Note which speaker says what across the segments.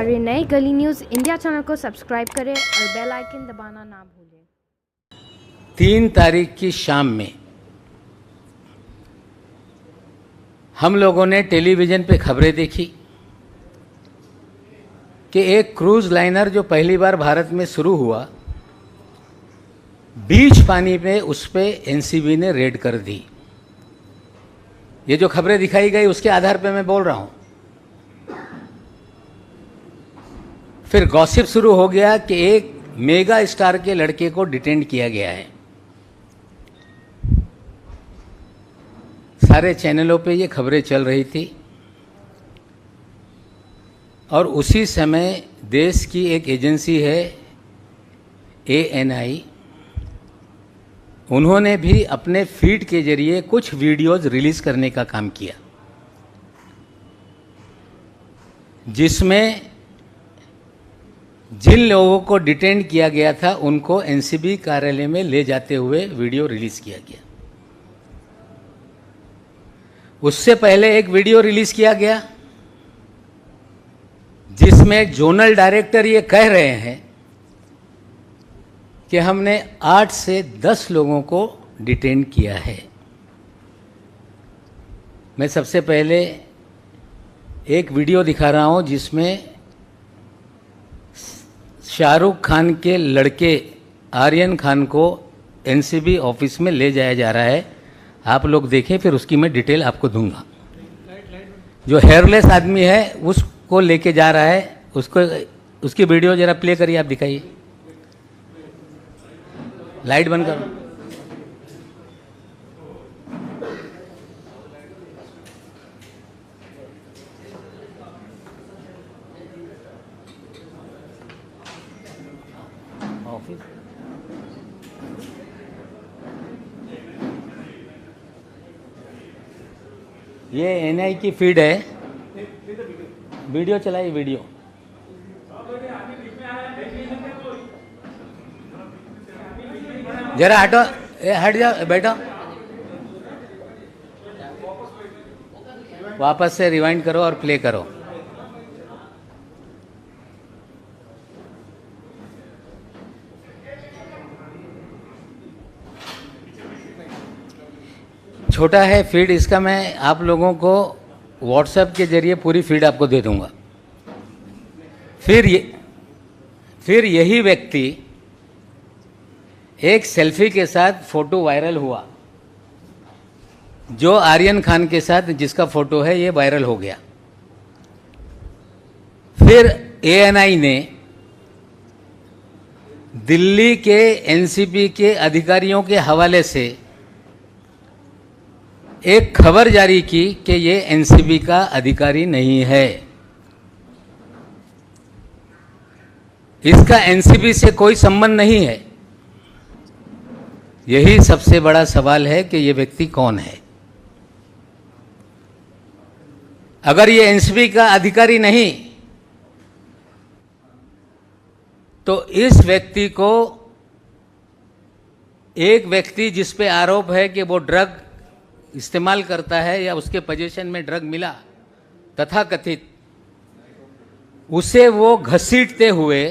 Speaker 1: हमारे नए गली न्यूज़ इंडिया चैनल को सब्सक्राइब करें और बेल आइकन दबाना ना भूलें।
Speaker 2: 3 तारीख की शाम में हम लोगों ने टेलीविज़न पे खबरें देखी कि एक क्रूज़ लाइनर जो पहली बार भारत में शुरू हुआ, बीच पानी पे उस पे एनसीबी ने रेड कर दी। ये जो खबरें दिखाई गई उसके आधार पे मैं बोल रहा हूँ। फिर गॉसिप शुरू हो गया कि एक मेगा स्टार के लड़के को डिटेन किया गया है। सारे चैनलों पे ये खबरें चल रही थी और उसी समय देश की एक एजेंसी है ANI, उन्होंने भी अपने फीड के जरिए कुछ वीडियोज रिलीज करने का काम किया, जिसमें जिन लोगों को डिटेन किया गया था उनको एनसीबी कार्यालय में ले जाते हुए वीडियो रिलीज किया गया। उससे पहले एक वीडियो रिलीज किया गया जिसमें जोनल डायरेक्टर ये कह रहे हैं कि हमने 8 से 10 लोगों को डिटेन किया है। मैं सबसे पहले एक वीडियो दिखा रहा हूं जिसमें शाहरुख खान के लड़के आर्यन खान को एनसीबी ऑफिस में ले जाया जा रहा है। आप लोग देखें, फिर उसकी मैं डिटेल आपको दूंगा। जो हेयरलेस आदमी है उसको लेके जा रहा है, उसकी वीडियो जरा प्ले करिए, आप दिखाइए। लाइट बंद करो। ऑफिस ये NI की फीड है। वीडियो चलाइए, वीडियो। जरा हटो, हट जाओ, बैठो। वापस से रिवाइंड करो और प्ले करो। छोटा है फीड, इसका मैं आप लोगों को व्हाट्सएप के जरिए पूरी फीड आपको दे दूंगा। फिर यही व्यक्ति एक सेल्फी के साथ फोटो वायरल हुआ, जो आर्यन खान के साथ जिसका फोटो है ये वायरल हो गया। फिर ANI ने दिल्ली के एनसीबी के अधिकारियों के हवाले से एक खबर जारी की कि ये एनसीबी का अधिकारी नहीं है, इसका एनसीबी से कोई संबंध नहीं है। यही सबसे बड़ा सवाल है कि ये व्यक्ति कौन है। अगर ये एनसीबी का अधिकारी नहीं तो इस व्यक्ति को, एक व्यक्ति जिस पे आरोप है कि वो ड्रग इस्तेमाल करता है या उसके पोजीशन में ड्रग मिला तथा कथित, उसे वो घसीटते हुए,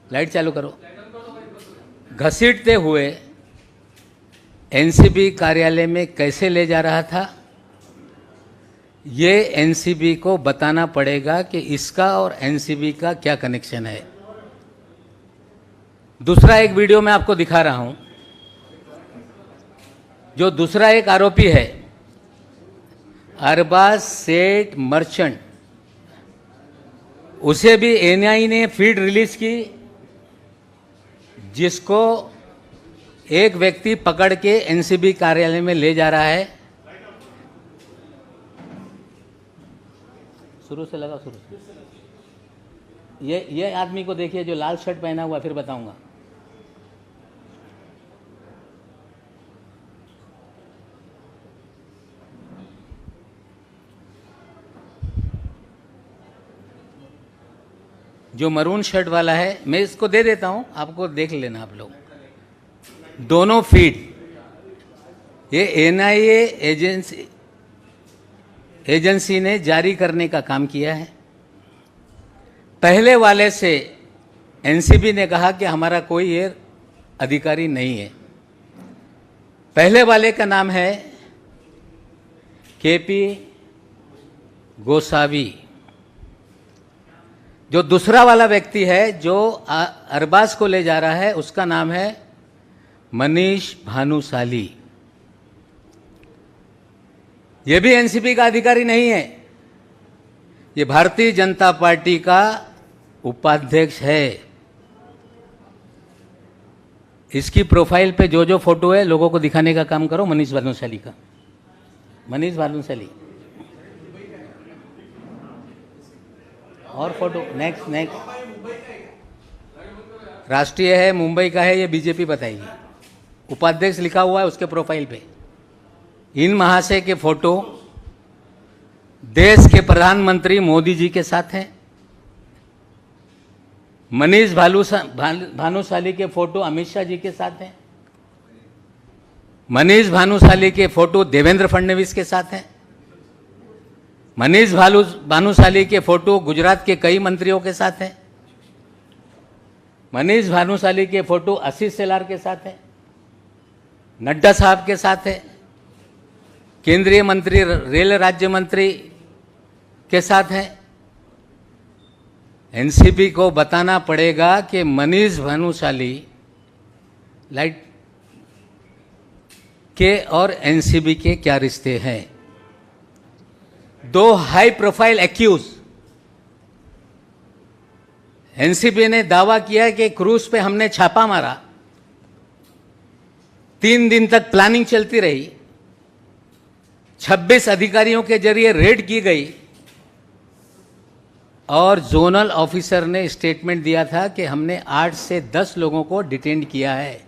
Speaker 2: लाइट चालू करो, घसीटते हुए एनसीबी कार्यालय में कैसे ले जा रहा था, ये एनसीबी को बताना पड़ेगा कि इसका और एनसीबी का क्या कनेक्शन है। दूसरा एक वीडियो मैं आपको दिखा रहा हूं, जो दूसरा एक आरोपी है अरबाज सेठ मर्चेंट, उसे भी ANI ने फीड रिलीज की, जिसको एक व्यक्ति पकड़ के एनसीबी कार्यालय में ले जा रहा है। शुरू से लगा, शुरू से। ये आदमी को देखिए जो लाल शर्ट पहना हुआ, फिर बताऊंगा। जो मरून शर्ट वाला है, मैं इसको दे देता हूं, आपको देख लेना आप लोग। दोनों फीड ये NIA एजेंसी ने जारी करने का काम किया है। पहले वाले से एनसीबी ने कहा कि हमारा कोई ये अधिकारी नहीं है। पहले वाले का नाम है केपी गोसावी। जो दूसरा वाला व्यक्ति है जो अरबाज को ले जा रहा है उसका नाम है मनीष भानुशाली। ये भी एनसीबी का अधिकारी नहीं है, ये भारतीय जनता पार्टी का उपाध्यक्ष है। इसकी प्रोफाइल पे जो जो फोटो है लोगों को दिखाने का काम करो। मनीष भानुशाली का, मनीष भानुशाली और फोटो नेक्स्ट राष्ट्रीय है, मुंबई का है, ये बीजेपी बताएगी। उपाध्यक्ष लिखा हुआ है उसके प्रोफाइल पे। इन महाशय के फोटो देश के प्रधानमंत्री मोदी जी के साथ हैं। मनीष भानुशाली के फोटो अमित शाह जी के साथ हैं। मनीष भानुशाली के फोटो देवेंद्र फडणवीस के साथ हैं। मनीष भानुशाली के फोटो गुजरात के कई मंत्रियों के साथ हैं। मनीष भानुशाली के फोटो आशीष शेलार के साथ है, नड्डा साहब के साथ है, केंद्रीय मंत्री रेल राज्य मंत्री के साथ है। एनसीबी को बताना पड़ेगा कि मनीष भानुशाली लाइट के और एनसीबी के क्या रिश्ते हैं। दो हाई प्रोफाइल एक्यूज। एनसीबी ने दावा किया कि क्रूज पे हमने छापा मारा, 3 दिन तक प्लानिंग चलती रही, 26 अधिकारियों के जरिए रेड की गई और जोनल ऑफिसर ने स्टेटमेंट दिया था कि हमने 8 से 10 लोगों को डिटेन किया है।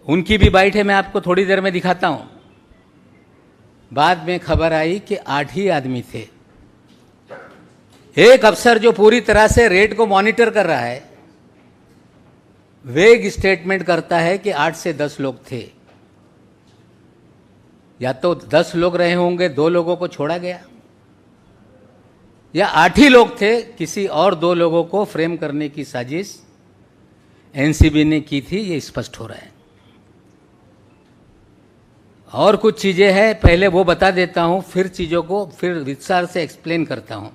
Speaker 2: उनकी भी बाइट है, मैं आपको थोड़ी देर में दिखाता हूं। बाद में खबर आई कि 8 ही आदमी थे। एक अफसर जो पूरी तरह से रेड को मॉनिटर कर रहा है वेग स्टेटमेंट करता है कि 8 से 10 लोग थे। या तो 10 लोग रहे होंगे, 2 लोगों को छोड़ा गया, या 8 ही लोग थे, किसी और 2 लोगों को फ्रेम करने की साजिश एनसीबी ने की थी, ये स्पष्ट हो रहा है। और कुछ चीजें हैं, पहले वो बता देता हूं, फिर चीजों को फिर विस्तार से एक्सप्लेन करता हूं।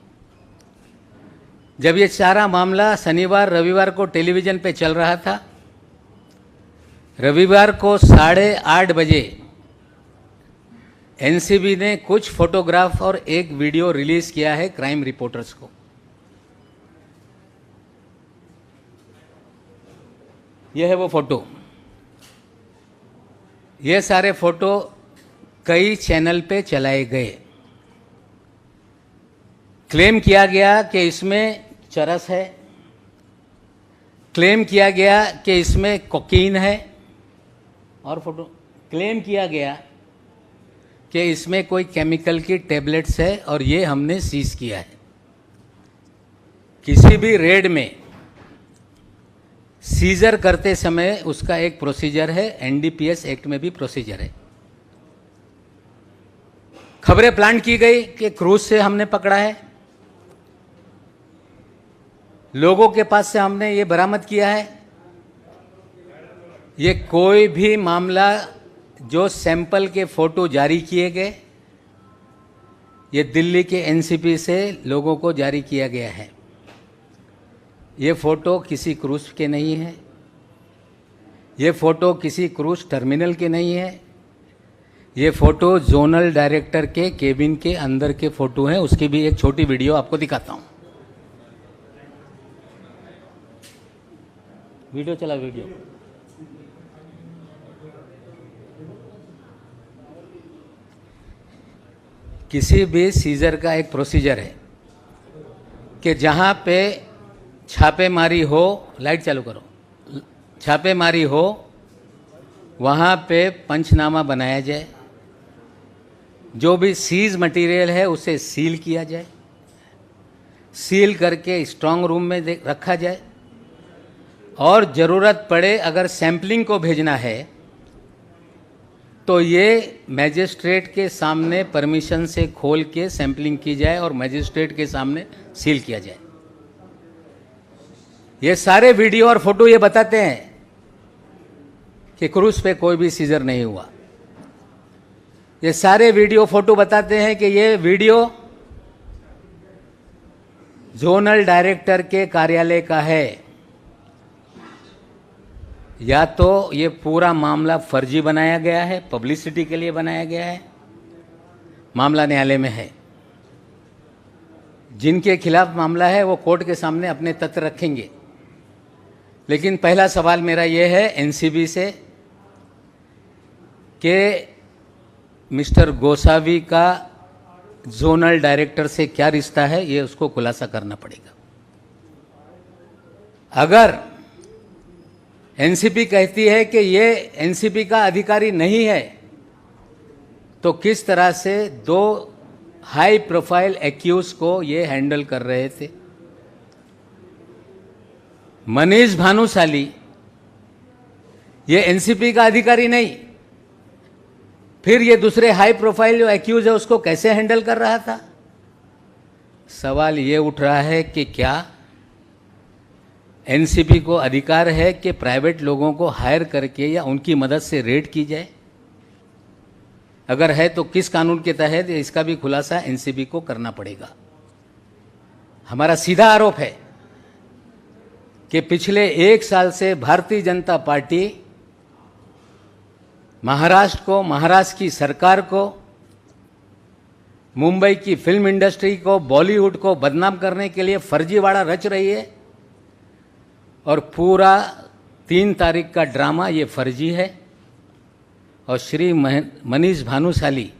Speaker 2: जब ये सारा मामला शनिवार रविवार को टेलीविजन पे चल रहा था, रविवार को 8:30 बजे एनसीबी ने कुछ फोटोग्राफ और एक वीडियो रिलीज किया है क्राइम रिपोर्टर्स को। यह है वो फोटो। ये सारे फोटो कई चैनल पे चलाए गए। क्लेम किया गया कि इसमें चरस है, क्लेम किया गया कि इसमें कोकीन है, और फोटो क्लेम किया गया कि इसमें कोई केमिकल की टेबलेट्स है और ये हमने सीज किया है। किसी भी रेड में सीजर करते समय उसका एक प्रोसीजर है, एनडीपीएस एक्ट में भी प्रोसीजर है। खबरें प्लांट की गई कि क्रूज से हमने पकड़ा है, लोगों के पास से हमने ये बरामद किया है। ये कोई भी मामला जो सैंपल के फोटो जारी किए गए, ये दिल्ली के एनसीपी से लोगों को जारी किया गया है। ये फोटो किसी क्रूज के नहीं है, ये फोटो किसी क्रूज टर्मिनल के नहीं है, ये फोटो जोनल डायरेक्टर के केबिन के अंदर के फोटो हैं। उसकी भी एक छोटी वीडियो आपको दिखाता हूं। वीडियो चला, वीडियो। किसी भी सीजर का एक प्रोसीजर है कि जहां पे छापेमारी हो, लाइट चालू करो, छापेमारी हो, वहाँ पे पंचनामा बनाया जाए, जो भी सीज मटेरियल है उसे सील किया जाए, सील करके स्ट्रांग रूम में रखा जाए, और ज़रूरत पड़े अगर सैंपलिंग को भेजना है तो ये मैजिस्ट्रेट के सामने परमिशन से खोल के सैंपलिंग की जाए और मैजिस्ट्रेट के सामने सील किया जाए। ये सारे वीडियो और फोटो ये बताते हैं कि क्रूज पे कोई भी सीजर नहीं हुआ। ये सारे वीडियो फोटो बताते हैं कि ये वीडियो जोनल डायरेक्टर के कार्यालय का है। या तो ये पूरा मामला फर्जी बनाया गया है, पब्लिसिटी के लिए बनाया गया है, मामला न्यायालय में है। जिनके खिलाफ मामला है वो कोर्ट के सामने अपने तथ्य रखेंगे। लेकिन पहला सवाल मेरा ये है एनसीबी से कि मिस्टर गोसावी का जोनल डायरेक्टर से क्या रिश्ता है, ये उसको खुलासा करना पड़ेगा। अगर एनसीबी कहती है कि ये एनसीबी का अधिकारी नहीं है, तो किस तरह से दो हाई प्रोफाइल एक्यूज को ये हैंडल कर रहे थे। मनीष भानुशाली ये एनसीबी का अधिकारी नहीं, फिर ये दूसरे हाई प्रोफाइल जो एक्यूज है उसको कैसे हैंडल कर रहा था। सवाल ये उठ रहा है कि क्या एनसीबी को अधिकार है कि प्राइवेट लोगों को हायर करके या उनकी मदद से रेड की जाए? अगर है तो किस कानून के तहत, इसका भी खुलासा एनसीबी को करना पड़ेगा। हमारा सीधा आरोप है कि पिछले 1 साल से भारतीय जनता पार्टी महाराष्ट्र को, महाराष्ट्र की सरकार को, मुंबई की फिल्म इंडस्ट्री को, बॉलीवुड को बदनाम करने के लिए फर्जीवाड़ा रच रही है। और पूरा 3 तारीख का ड्रामा ये फर्जी है। और श्री मनीष भानुशाली,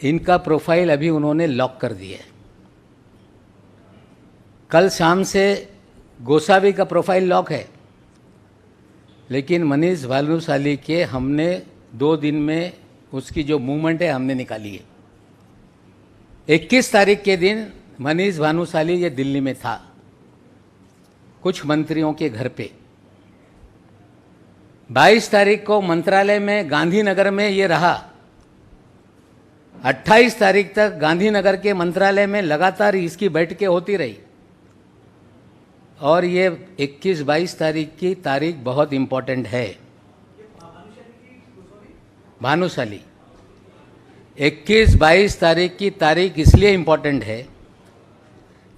Speaker 2: इनका प्रोफाइल अभी उन्होंने लॉक कर दिया है। कल शाम से गोसावी का प्रोफाइल लॉक है, लेकिन मनीष भानुशाली के हमने 2 दिन में उसकी जो मूवमेंट है हमने निकाली है। 21 तारीख के दिन मनीष भानुशाली ये दिल्ली में था कुछ मंत्रियों के घर पे। 22 तारीख को मंत्रालय में गांधीनगर में ये रहा। 28 तारीख तक गांधीनगर के मंत्रालय में लगातार इसकी बैठकें होती रही। और ये 21-22 तारीख की तारीख बहुत इंपॉर्टेंट है। भानुशाली 21-22 तारीख की तारीख इसलिए इंपॉर्टेंट है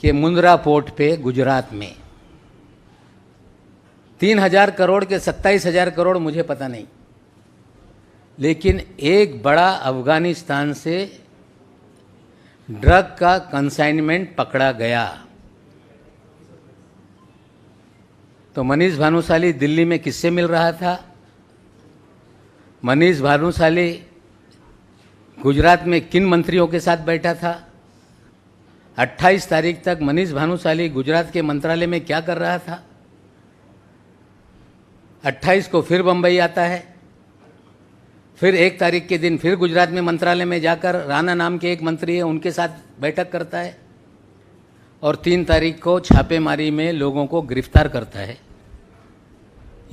Speaker 2: कि मुंद्रा पोर्ट पे गुजरात में 3,000 करोड़ के 27,000 करोड़ मुझे पता नहीं, लेकिन एक बड़ा अफगानिस्तान से ड्रग का कंसाइनमेंट पकड़ा गया। तो मनीष भानुशाली दिल्ली में किससे मिल रहा था? मनीष भानुशाली गुजरात में किन मंत्रियों के साथ बैठा था? 28 तारीख तक मनीष भानुशाली गुजरात के मंत्रालय में क्या कर रहा था? 28 को फिर बंबई आता है, फिर 1 तारीख के दिन फिर गुजरात में मंत्रालय में जाकर राणा नाम के एक मंत्री है उनके साथ बैठक करता है, और 3 तारीख को छापेमारी में लोगों को गिरफ्तार करता है।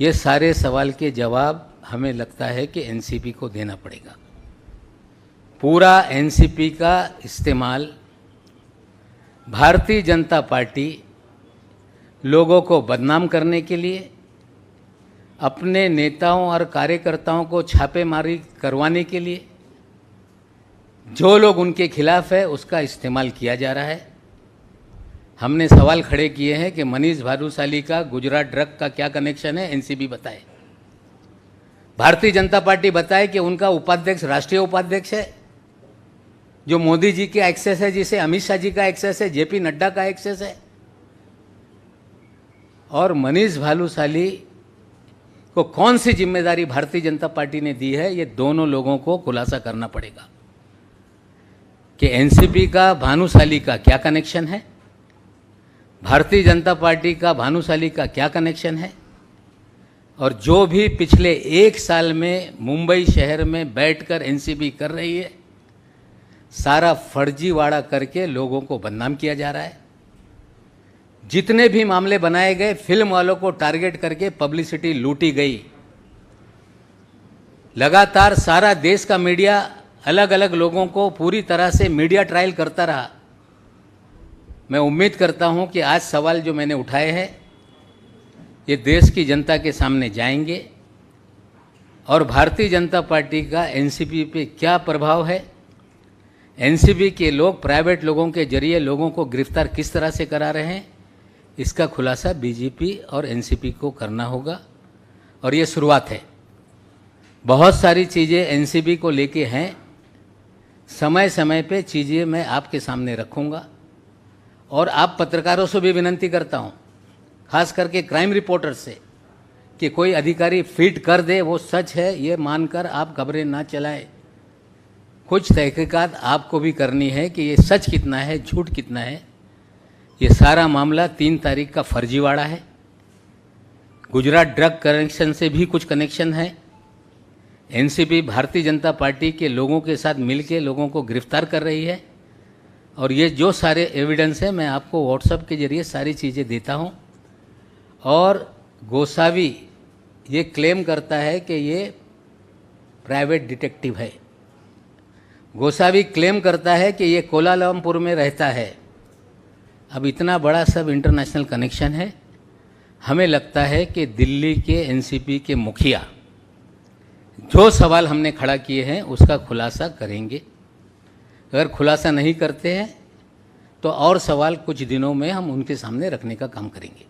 Speaker 2: ये सारे सवाल के जवाब हमें लगता है कि एनसीपी को देना पड़ेगा। पूरा एनसीपी का इस्तेमाल भारतीय जनता पार्टी लोगों को बदनाम करने के लिए, अपने नेताओं और कार्यकर्ताओं को छापेमारी करवाने के लिए, जो लोग उनके खिलाफ है उसका इस्तेमाल किया जा रहा है। हमने सवाल खड़े किए हैं कि मनीष भानुशाली का गुजरात ड्रग का क्या कनेक्शन है, एनसीबी बताए। भारतीय जनता पार्टी बताए कि उनका उपाध्यक्ष राष्ट्रीय उपाध्यक्ष है, जो मोदी जी के एक्सेस है, जिसे अमित शाह जी का एक्सेस है, जेपी नड्डा का एक्सेस है। और मनीष भानुशाली को कौन सी जिम्मेदारी भारतीय जनता पार्टी ने दी है, ये दोनों लोगों को खुलासा करना पड़ेगा कि एनसीपी का भानुशाली का क्या कनेक्शन है, भारतीय जनता पार्टी का भानुशाली का क्या कनेक्शन है। और जो भी पिछले 1 साल में मुंबई शहर में बैठकर एनसीबी कर रही है, सारा फर्जीवाड़ा करके लोगों को बदनाम किया जा रहा है। जितने भी मामले बनाए गए, फिल्म वालों को टारगेट करके पब्लिसिटी लूटी गई। लगातार सारा देश का मीडिया अलग अलग लोगों को पूरी तरह से मीडिया ट्रायल करता रहा। मैं उम्मीद करता हूं कि आज सवाल जो मैंने उठाए हैं ये देश की जनता के सामने जाएंगे और भारतीय जनता पार्टी का एनसीपी पे क्या प्रभाव है, एनसीपी के लोग प्राइवेट लोगों के जरिए लोगों को गिरफ्तार किस तरह से करा रहे हैं, इसका खुलासा बीजेपी और एनसीपी को करना होगा। और ये शुरुआत है, बहुत सारी चीज़ें एनसीपी को लेके हैं, समय समय पे चीज़ें मैं आपके सामने रखूँगा। और आप पत्रकारों से भी विनती करता हूँ, खास करके क्राइम रिपोर्टर से, कि कोई अधिकारी फीड कर दे वो सच है ये मानकर आप खबरें ना चलाएं। कुछ तहकीकात आपको भी करनी है कि ये सच कितना है, झूठ कितना है। ये सारा मामला 3 तारीख का फर्जीवाड़ा है। गुजरात ड्रग कनेक्शन से भी कुछ कनेक्शन है। एनसीपी भारतीय जनता पार्टी के लोगों के साथ मिलकर लोगों को गिरफ्तार कर रही है। और ये जो सारे एविडेंस है मैं आपको व्हाट्सएप के जरिए सारी चीज़ें देता हूँ। और गोसावी ये क्लेम करता है कि ये प्राइवेट डिटेक्टिव है। गोसावी क्लेम करता है कि ये कोलालमपुर में रहता है। अब इतना बड़ा सब इंटरनेशनल कनेक्शन है। हमें लगता है कि दिल्ली के एनसीपी के मुखिया जो सवाल हमने खड़ा किए हैं उसका खुलासा करेंगे। अगर खुलासा नहीं करते हैं तो और सवाल कुछ दिनों में हम उनके सामने रखने का काम करेंगे।